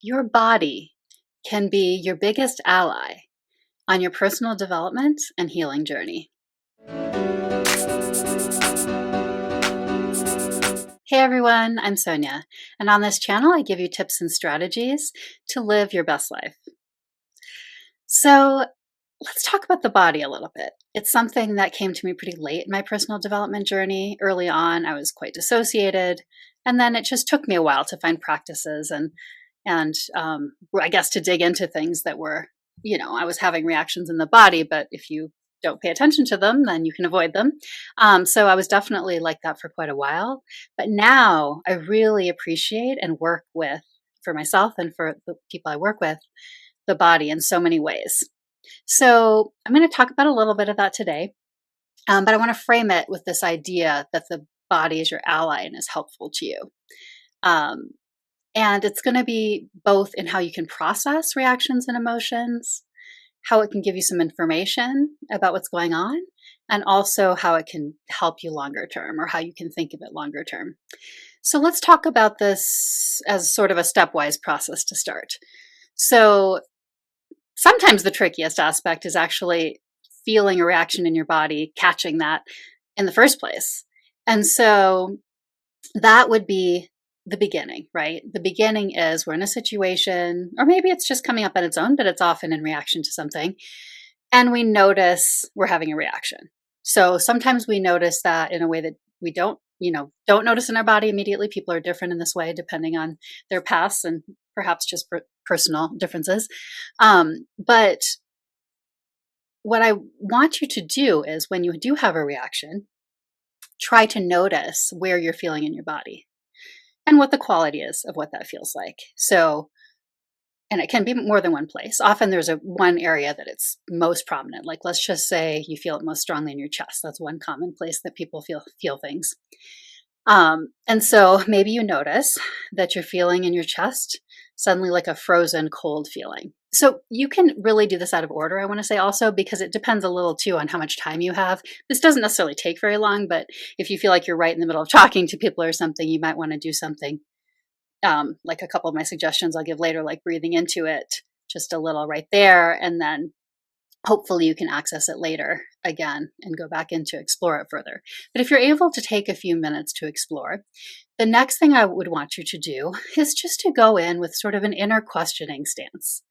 Your body can be your biggest ally on your personal development and healing journey. Hey everyone, I'm Sonia, and on this channel I give you tips and strategies to live your best life. So let's talk about the body a little bit. It's something that came to me pretty late in my personal development journey. Early on, I was quite dissociated, and then it just took me a while to find practices and I guess to dig into things that were, I was having reactions in the body, but if you don't pay attention to them, then you can avoid them. So I was definitely like that for quite a while. But now I really appreciate and work with, for myself and for the people I work with, the body in so many ways. So I'm going to talk about a little bit of that today, but I want to frame it with this idea that the body is your ally and is helpful to you. And it's going to be both in how you can process reactions and emotions, how it can give you some information about what's going on, and also how it can help you longer term, or how you can think of it longer term. So let's talk about this as sort of a stepwise process to start. So sometimes the trickiest aspect is actually feeling a reaction in your body, catching that in the first place. And so that would be the beginning, right? The beginning is we're in a situation, or maybe it's just coming up on its own, but it's often in reaction to something. And we notice we're having a reaction. So sometimes we notice that in a way that we don't notice in our body immediately. People are different in this way, depending on their past and perhaps just personal differences. But what I want you to do is when you do have a reaction, try to notice where you're feeling in your body and what the quality is of what that feels like. So, and it can be more than one place. Often there's one area that it's most prominent. Like let's just say you feel it most strongly in your chest. That's one common place that people feel things. And so maybe you notice that you're feeling in your chest suddenly like a frozen cold feeling. So you can really do this out of order, I want to say also, because it depends a little too on how much time you have. This doesn't necessarily take very long, but if you feel like you're right in the middle of talking to people or something, you might want to do something like a couple of my suggestions I'll give later, like breathing into it just a little right there, and then hopefully you can access it later again and go back in to explore it further. But if you're able to take a few minutes to explore, the next thing I would want you to do is just to go in with sort of an inner questioning stance.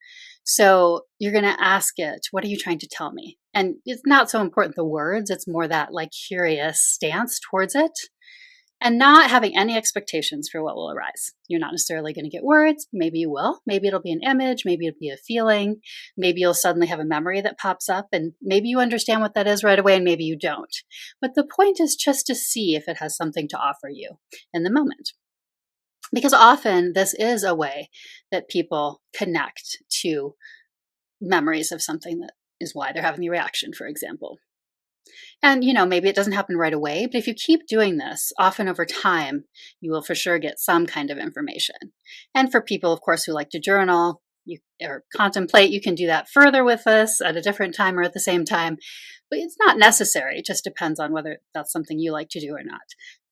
So you're going to ask it, what are you trying to tell me? And it's not so important the words, it's more that like curious stance towards it. And not having any expectations for what will arise. You're not necessarily going to get words. Maybe you will. Maybe it'll be an image. Maybe it'll be a feeling. Maybe you'll suddenly have a memory that pops up, and maybe you understand what that is right away, and maybe you don't. But the point is just to see if it has something to offer you in the moment. Because often this is a way that people connect to memories of something that is why they're having the reaction, for example. And, maybe it doesn't happen right away, but if you keep doing this, often over time, you will for sure get some kind of information. And for people, of course, who like to journal or contemplate, you can do that further with us at a different time or at the same time. But it's not necessary. It just depends on whether that's something you like to do or not.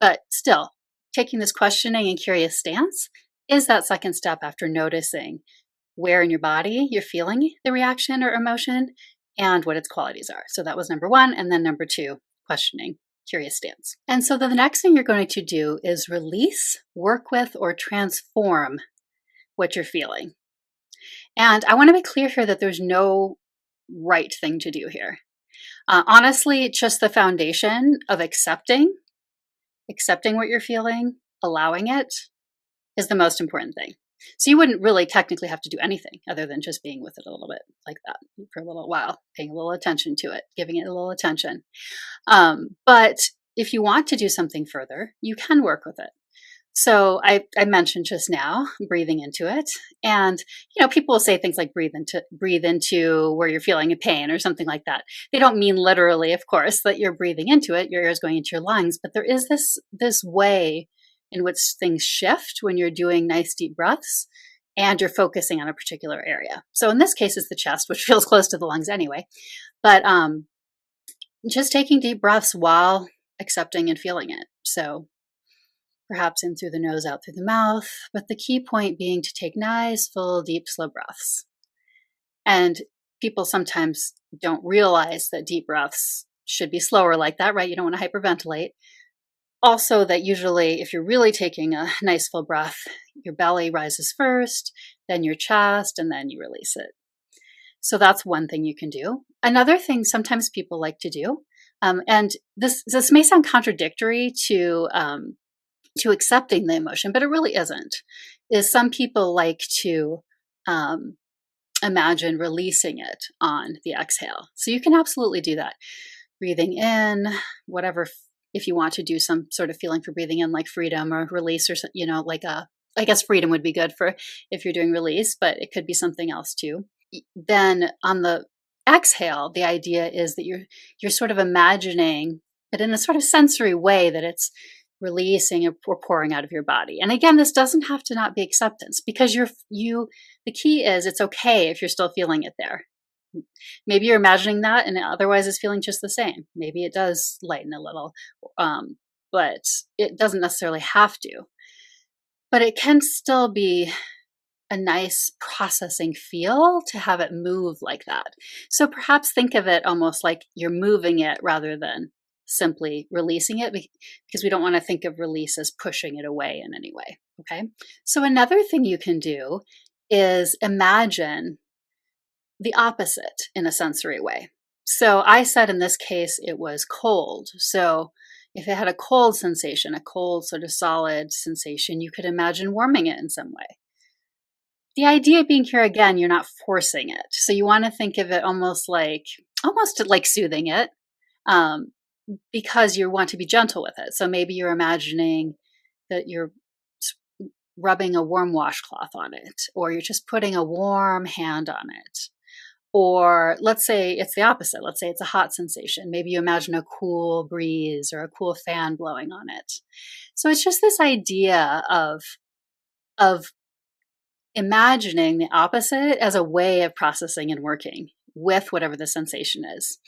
But still, taking this questioning and curious stance is that second step after noticing where in your body you're feeling the reaction or emotion and what its qualities are. So that was number one. And then number two, questioning, curious stance. And so the next thing you're going to do is release, work with, or transform what you're feeling. And I want to be clear here that there's no right thing to do here. Honestly, just the foundation of accepting what you're feeling, allowing it, is the most important thing. So you wouldn't really technically have to do anything other than just being with it a little bit like that for a little while, paying a little attention to it, giving it a little attention. But if you want to do something further, you can work with it. So I mentioned just now breathing into it, and people will say things like breathe into where you're feeling a pain or something like that. They don't mean literally, of course, that you're breathing into it, your air is going into your lungs, but there is this way in which things shift when you're doing nice deep breaths and you're focusing on a particular area. So in this case, it's the chest, which feels close to the lungs anyway. But just taking deep breaths while accepting and feeling it. So perhaps in through the nose, out through the mouth, but the key point being to take nice, full, deep, slow breaths. And people sometimes don't realize that deep breaths should be slower like that, right? You don't want to hyperventilate. Also, that usually if you're really taking a nice full breath, your belly rises first, then your chest, and then you release it. So that's one thing you can do. Another thing sometimes people like to do, and this may sound contradictory to accepting the emotion, but it really isn't, is some people like to imagine releasing it on the exhale. So you can absolutely do that. Breathing in, whatever, if you want to do some sort of feeling for breathing in, like freedom or release, or, I guess freedom would be good for if you're doing release, but it could be something else too. Then on the exhale, the idea is that you're sort of imagining, but in a sort of sensory way, that it's releasing or pouring out of your body. And again, this doesn't have to not be acceptance, because the key is it's okay if you're still feeling it there. Maybe you're imagining that and otherwise it's feeling just the same. Maybe it does lighten a little, but it doesn't necessarily have to. But it can still be a nice processing feel to have it move like that. So perhaps think of it almost like you're moving it rather than simply releasing it, because we don't want to think of release as pushing it away in any way. Okay. So another thing you can do is imagine the opposite in a sensory way. So I said in this case it was cold. So if it had a cold sensation, a cold sort of solid sensation, you could imagine warming it in some way. The idea being here, again, you're not forcing it. So you want to think of it almost like soothing it, because you want to be gentle with it. So maybe you're imagining that you're rubbing a warm washcloth on it, or you're just putting a warm hand on it. Or let's say it's the opposite. Let's say it's a hot sensation. Maybe you imagine a cool breeze or a cool fan blowing on it. So it's just this idea of imagining the opposite as a way of processing and working with whatever the sensation is.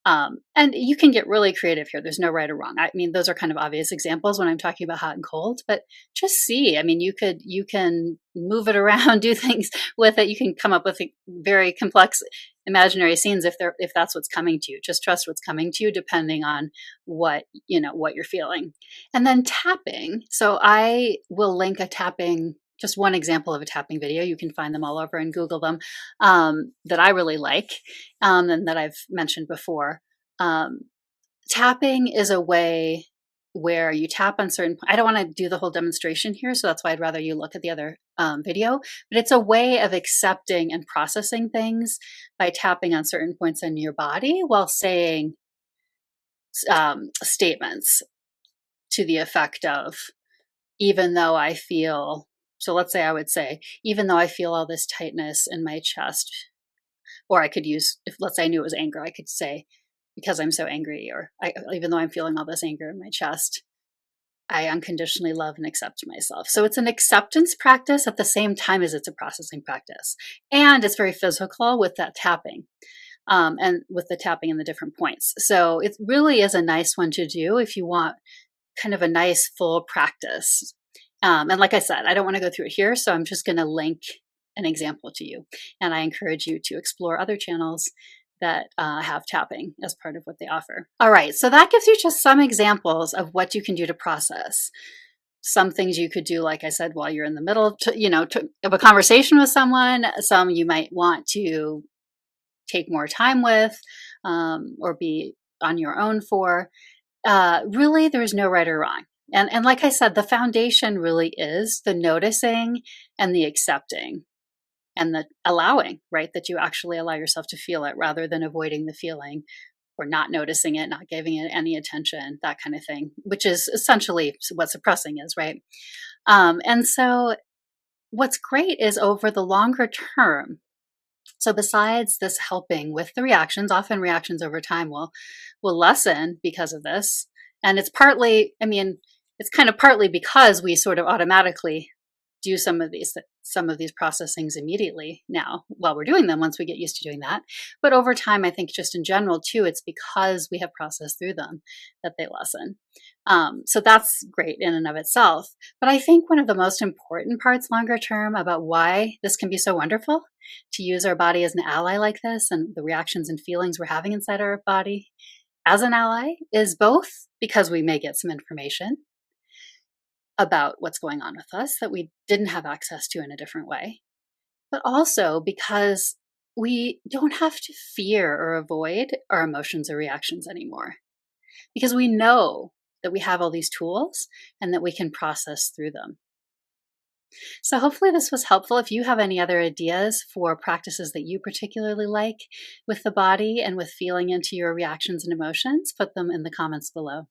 And you can get really creative here. There's no right or wrong. I mean, those are kind of obvious examples when I'm talking about hot and cold, but just see. I mean, you can move it around, do things with it. You can come up with very complex imaginary scenes if that's what's coming to you. Just trust what's coming to you, depending on what you're feeling. And then tapping. So I will link a tapping. Just one example of a tapping video. You can find them all over and Google them, that I really like, and that I've mentioned before. Tapping is a way where you tap on certain, I don't want to do the whole demonstration here, so that's why I'd rather you look at the other video, but it's a way of accepting and processing things by tapping on certain points in your body while saying statements to the effect of, even though I feel, so let's say I would say, even though I feel all this tightness in my chest, or I could use, if let's say I knew it was anger, I could say, because I'm so angry, or even though I'm feeling all this anger in my chest, I unconditionally love and accept myself. So it's an acceptance practice at the same time as it's a processing practice. And it's very physical with that tapping, and with the tapping in the different points. So it really is a nice one to do if you want kind of a nice full practice. And like I said, I don't want to go through it here, so I'm just going to link an example to you. And I encourage you to explore other channels that have tapping as part of what they offer. All right, so that gives you just some examples of what you can do to process. Some things you could do, like I said, while you're in the middle of a conversation with someone. Some you might want to take more time with, or be on your own for. Really, there's no right or wrong. And like I said, the foundation really is the noticing and the accepting and the allowing, right? That you actually allow yourself to feel it rather than avoiding the feeling or not noticing it, not giving it any attention, that kind of thing, which is essentially what suppressing is, right? And so what's great is over the longer term, so besides this helping with the reactions, often reactions over time will lessen because of this. And it's partly, it's kind of partly because we sort of automatically do some of these some of these processings immediately now while we're doing them, once we get used to doing that. But over time, I think just in general too, it's because we have processed through them that they lessen. So that's great in and of itself. But I think one of the most important parts longer term about why this can be so wonderful to use our body as an ally like this, and the reactions and feelings we're having inside our body as an ally, is both because we may get some information about what's going on with us that we didn't have access to in a different way, but also because we don't have to fear or avoid our emotions or reactions anymore, because we know that we have all these tools and that we can process through them. So hopefully this was helpful. If you have any other ideas for practices that you particularly like with the body and with feeling into your reactions and emotions, put them in the comments below.